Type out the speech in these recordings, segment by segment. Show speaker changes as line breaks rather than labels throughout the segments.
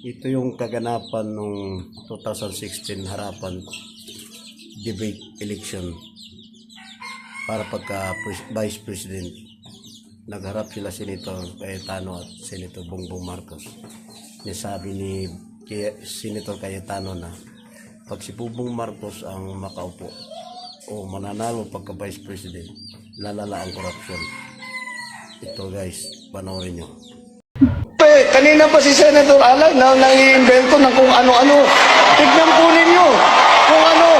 Ito yung kaganapan nung 2016 harapan debate election para pagka Vice President. Nagharap sila Senator Cayetano at Senator Bongbong Marcos. Nasabi ni Senator Cayetano na pag si Bongbong Marcos ang makaupo o mananalo pagka Vice President, lalala ang korupsyon. Ito guys, panoorin nyo.
Kanina pa si Senator Alan na nang-iimbento ng kung ano-ano. Tignan po ninyo kung ano.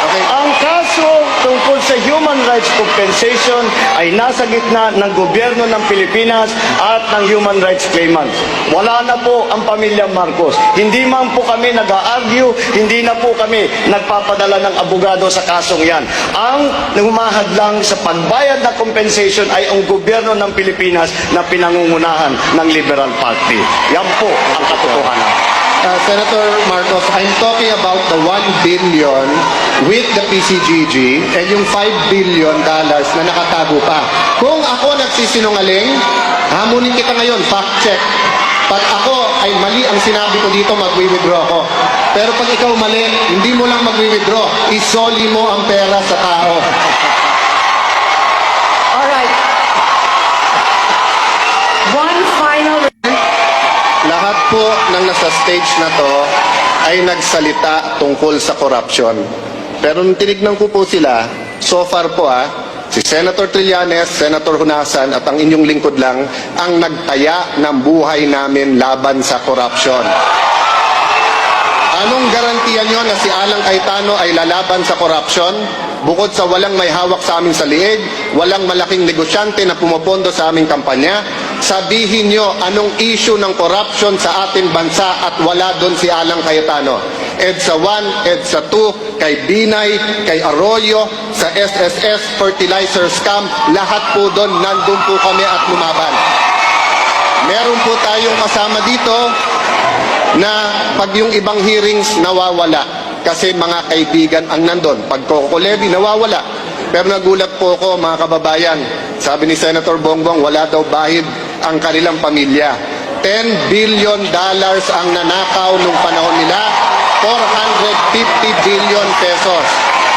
Okay. Ang kaso tungkol sa human rights compensation ay nasa gitna ng gobyerno ng Pilipinas at ng human rights claimants. Wala na po ang pamilya Marcos. Hindi man po kami nag-a-argue, hindi na po kami nagpapadala ng abogado sa kasong yan. Ang humahad lang sa pagbayad na compensation ay ang gobyerno ng Pilipinas na pinangungunahan ng Liberal Party. Yan po ang katotohanan.
Senator Marcos, I'm talking about the 1 billion with the PCGG and yung $5 billion na nakatago pa. Kung ako nagsisinungaling, hamunin kita ngayon, fact check. Pag ako ay mali ang sinabi ko dito, magwi-withdraw ko. Pero pag ikaw mali, hindi mo lang magwi-withdraw, isoli mo ang pera sa tao.
Alright. One final...
Lahat po ng nasa stage na to ay nagsalita tungkol sa corruption. Pero nung tinignan ko po sila, so far po si Senator Trillanes, Senator Hunasan at ang inyong lingkod lang ang nagtaya ng buhay namin laban sa corruption. Anong garantiya nyo na si Alan Cayetano ay lalaban sa corruption? Bukod sa walang may hawak sa amin sa liig, walang malaking negosyante na pumopondo sa aming kampanya, sabihin nyo anong issue ng corruption sa ating bansa at wala doon si Alan Cayetano. EDSA 1, EDSA 2, kay Binay, kay Arroyo, sa SSS, fertilizer scam, lahat po doon, nandun po kami at lumaban. Meron po tayong kasama dito na pag yung ibang hearings nawawala kasi mga kaibigan ang nandun. Pag Coco Levy nawawala. Pero nagulat po ako mga kababayan. Sabi ni Senator Bongbong wala daw bahid ang kanilang pamilya. $10 billion ang nanakaw nung panahon nila. 450 billion pesos.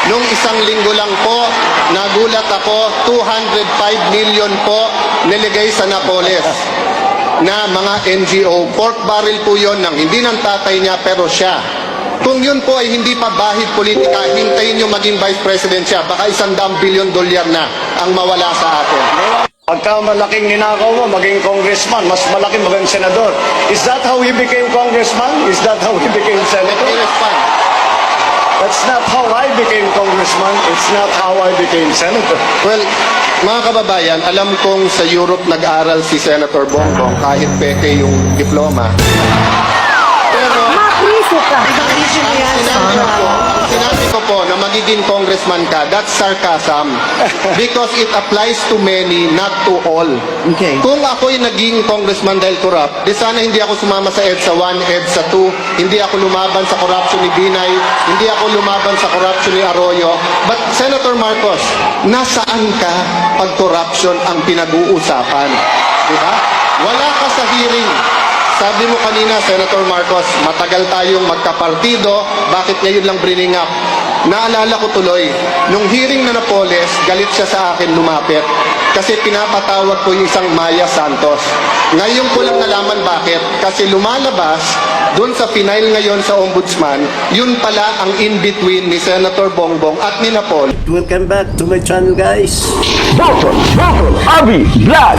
Nung isang linggo lang po, nagulat ako, 205 million po niligay sa Napoles na mga NGO. Pork barrel po yon ng hindi ng tatay niya pero siya. Kung yun po ay hindi pa bahid politika, hintayin nyo maging Vice President siya. Baka $100 billion na ang mawala sa atin.
Pagka malaking ninakaw mo, maging congressman, mas malaki maging senador. Is that how he became congressman? Is that how he became senator? That's not how I became congressman. It's not how I became senator.
Well, mga kababayan, alam kong sa Europe nag-aral si Senator Bongbong kahit peke yung diploma. Pero
Mapriso ka!
ang sinabi ko po na magiging congressman ka, that's sarcasm. Because it applies to many, not to all.
Okay.
Kung ako'y naging congressman dahil corrupt, di sana hindi ako sumama sa EDSA 1, EDSA 2, hindi ako lumaban sa corruption ni Binay, hindi ako lumaban sa corruption ni Arroyo. But Senator Marcos, nasaan ka pag corruption ang pinag-uusapan? Diba? Wala ka sa hearing. Sabi mo kanina, Senator Marcos, matagal tayong magkapartido, bakit ngayon lang bringing up? Naalala ko tuloy, nung hearing na Napoles, galit siya sa akin lumapit kasi pinapatawag ko yung isang Maya Santos. Ngayon ko lang nalaman bakit, kasi lumalabas doon sa final ngayon sa Ombudsman, yun pala ang in-between ni Senator Bongbong at ni Napoles.
Welcome back to my channel guys.
Dr. Abi Vlog.